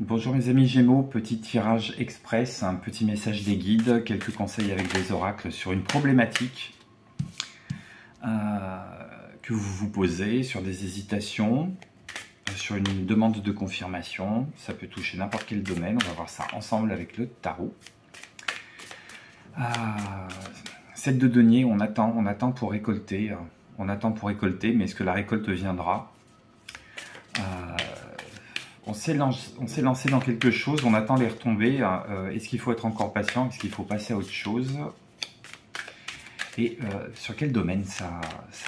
Bonjour mes amis Gémeaux, petit tirage express, un petit message des guides, quelques conseils avec des oracles sur une problématique que vous vous posez, sur des hésitations, sur une demande de confirmation. Ça peut toucher n'importe quel domaine, on va voir ça ensemble avec le tarot. 7 de denier, on attend pour récolter, mais est-ce que la récolte viendra? On s'est lancé dans quelque chose, on attend les retombées. Est-ce qu'il faut être encore patient? Est-ce qu'il faut passer à autre chose? Et sur quel domaine ça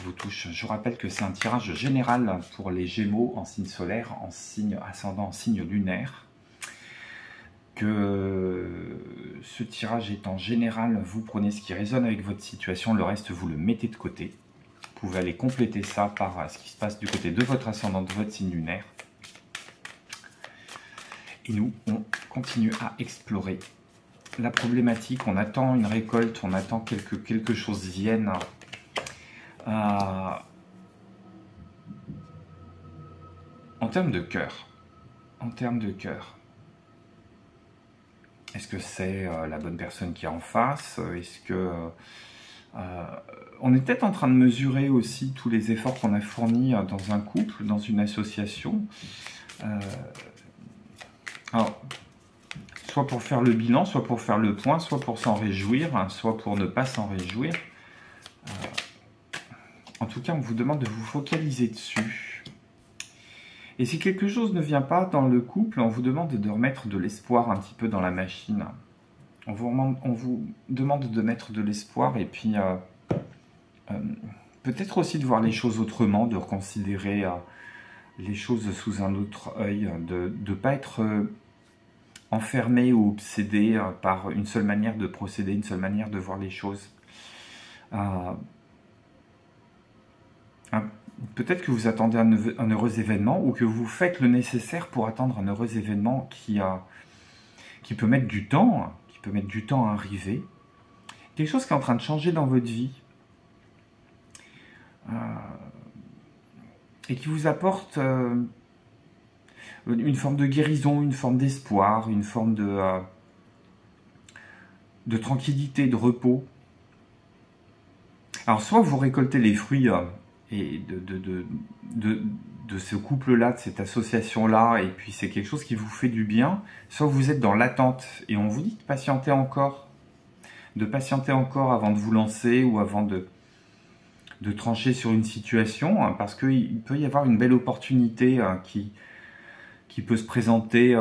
vous touche? Je vous rappelle que c'est un tirage général pour les Gémeaux en signe solaire, en signe ascendant, en signe lunaire. Que ce tirage étant général, vous prenez ce qui résonne avec votre situation, le reste vous le mettez de côté. Vous pouvez aller compléter ça par ce qui se passe du côté de votre ascendant, de votre signe lunaire. Et nous, on continue à explorer la problématique. On attend une récolte, on attend que quelque chose vienne. En termes de cœur, est-ce que c'est la bonne personne qui est en face? Est-ce que on est peut-être en train de mesurer aussi tous les efforts qu'on a fournis dans un couple, dans une association. Alors, soit pour faire le bilan, soit pour faire le point, soit pour s'en réjouir, soit pour ne pas s'en réjouir. En tout cas, on vous demande de vous focaliser dessus. Et si quelque chose ne vient pas dans le couple, on vous demande de remettre de l'espoir un petit peu dans la machine. On vous demande de mettre de l'espoir et puis peut-être aussi de voir les choses autrement, de reconsidérer les choses sous un autre œil, de ne pas être enfermé ou obsédé par une seule manière de procéder, une seule manière de voir les choses. Peut-être que vous attendez un heureux événement ou que vous faites le nécessaire pour attendre un heureux événement qui peut mettre du temps, à arriver. Quelque chose qui est en train de changer dans votre vie. Et qui vous apporte une forme de guérison, une forme d'espoir, une forme de tranquillité, de repos. Alors soit vous récoltez les fruits de ce couple-là, de cette association-là, et puis c'est quelque chose qui vous fait du bien, soit vous êtes dans l'attente, et on vous dit de patienter encore avant de vous lancer, ou avant de trancher sur une situation, parce qu'il peut y avoir une belle opportunité qui peut se présenter.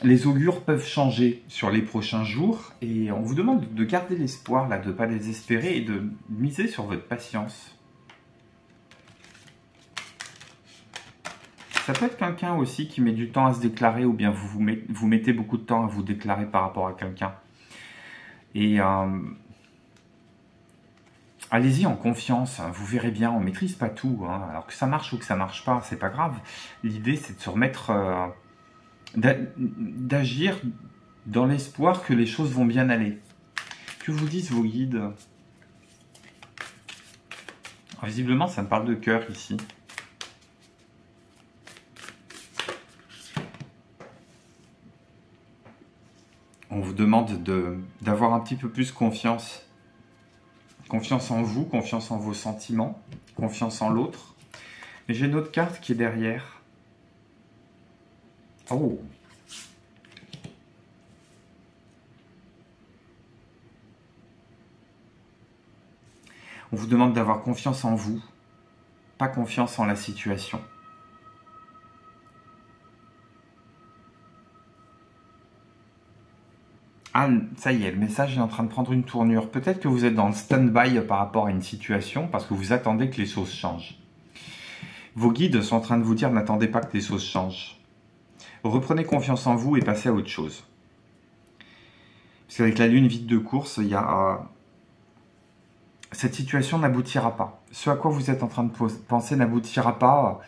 Les augures peuvent changer sur les prochains jours, et on vous demande de garder l'espoir, là, de ne pas désespérer, et de miser sur votre patience. Ça peut être quelqu'un aussi qui met du temps à se déclarer, ou bien vous mettez beaucoup de temps à vous déclarer par rapport à quelqu'un. Et allez-y en confiance, hein, vous verrez bien, on ne maîtrise pas tout. Hein, alors que ça marche ou que ça ne marche pas, c'est pas grave. L'idée, c'est de se remettre, d'agir dans l'espoir que les choses vont bien aller. Que vous disent vos guides? Alors, visiblement, ça me parle de cœur ici. On vous demande d'avoir un petit peu plus confiance. Confiance en vous, confiance en vos sentiments, confiance en l'autre. Mais j'ai une autre carte qui est derrière. Oh! On vous demande d'avoir confiance en vous, pas confiance en la situation. Ah, ça y est, le message est en train de prendre une tournure. Peut-être que vous êtes dans le stand-by par rapport à une situation parce que vous attendez que les choses changent. Vos guides sont en train de vous dire n'attendez pas que les choses changent. Reprenez confiance en vous et passez à autre chose. Parce qu'avec la lune vide de course, il y a cette situation n'aboutira pas. Ce à quoi vous êtes en train de penser n'aboutira pas.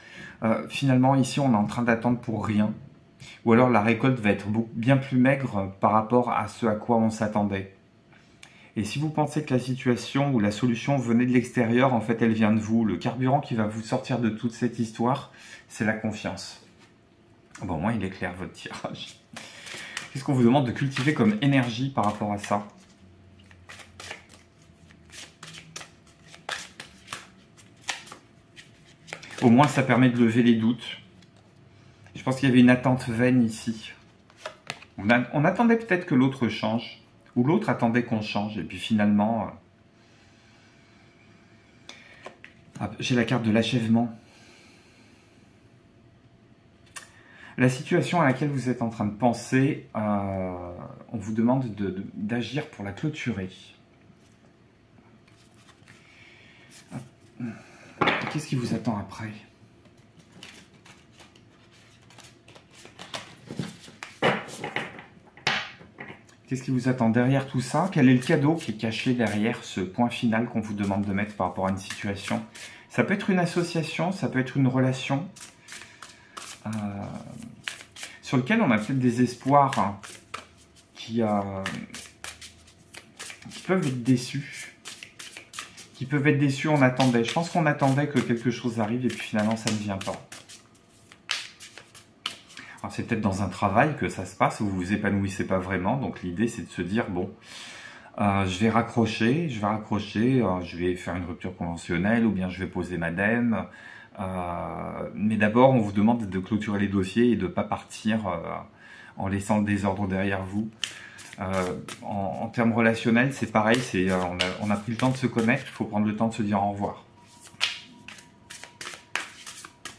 Finalement, ici, on est en train d'attendre pour rien. Ou alors la récolte va être bien plus maigre par rapport à ce à quoi on s'attendait. Et si vous pensez que la situation ou la solution venait de l'extérieur, en fait elle vient de vous. Le carburant qui va vous sortir de toute cette histoire, c'est la confiance. Bon, au moins il est clair votre tirage. Qu'est-ce qu'on vous demande de cultiver comme énergie par rapport à ça? Au moins ça permet de lever les doutes. Je pense qu'il y avait une attente vaine ici. On attendait peut-être que l'autre change, ou l'autre attendait qu'on change, et puis finalement... j'ai la carte de l'achèvement. La situation à laquelle vous êtes en train de penser, on vous demande d'agir pour la clôturer. Qu'est-ce qui vous attend après ? Qu'est-ce qui vous attend derrière tout ça? Quel est le cadeau qui est caché derrière ce point final qu'on vous demande de mettre par rapport à une situation? Ça peut être une association, ça peut être une relation sur lequel on a peut-être des espoirs hein, qui peuvent être déçus. On attendait. Je pense qu'on attendait que quelque chose arrive et puis finalement ça ne vient pas. Alors c'est peut-être dans un travail que ça se passe, où vous vous épanouissez pas vraiment. Donc l'idée c'est de se dire, bon, je vais raccrocher, je vais faire une rupture conventionnelle ou bien je vais poser madame. Mais d'abord on vous demande de clôturer les dossiers et de ne pas partir en laissant le désordre derrière vous. En termes relationnels, c'est pareil, on a pris le temps de se connaître, il faut prendre le temps de se dire au revoir.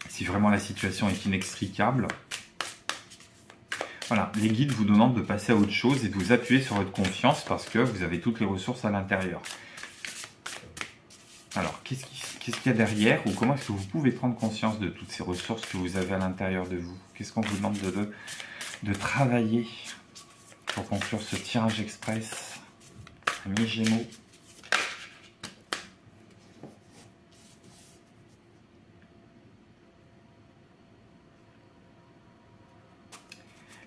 Si vraiment la situation est inextricable, voilà, les guides vous demandent de passer à autre chose et de vous appuyer sur votre confiance parce que vous avez toutes les ressources à l'intérieur. Alors, qu'est-ce qu'il y a derrière ou comment est-ce que vous pouvez prendre conscience de toutes ces ressources que vous avez à l'intérieur de vous? Qu'est-ce qu'on vous demande de travailler pour conclure ce tirage express, amis Gémeaux?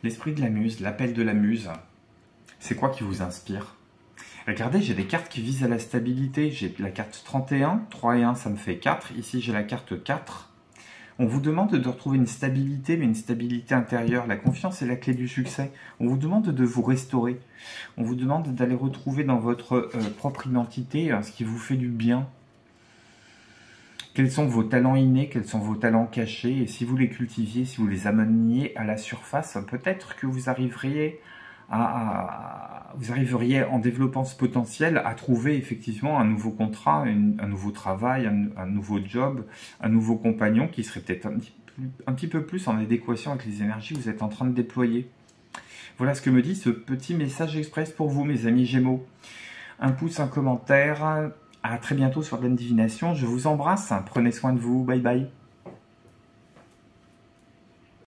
L'esprit de la muse, l'appel de la muse, c'est quoi qui vous inspire? Regardez, j'ai des cartes qui visent à la stabilité. J'ai la carte 31, 3 et 1, ça me fait 4. Ici, j'ai la carte 4. On vous demande de retrouver une stabilité, mais une stabilité intérieure. La confiance est la clé du succès. On vous demande de vous restaurer. On vous demande d'aller retrouver dans votre propre identité ce qui vous fait du bien. Quels sont vos talents innés, quels sont vos talents cachés, et si vous les cultiviez, si vous les ameniez à la surface, peut-être que vous arriveriez en développant ce potentiel à trouver effectivement un nouveau contrat, un nouveau travail, un nouveau job, un nouveau compagnon qui serait peut-être un petit peu plus en adéquation avec les énergies que vous êtes en train de déployer. Voilà ce que me dit ce petit message express pour vous, mes amis Gémeaux. Un pouce, un commentaire. À très bientôt sur Pleine Divination. Je vous embrasse. Prenez soin de vous. Bye bye.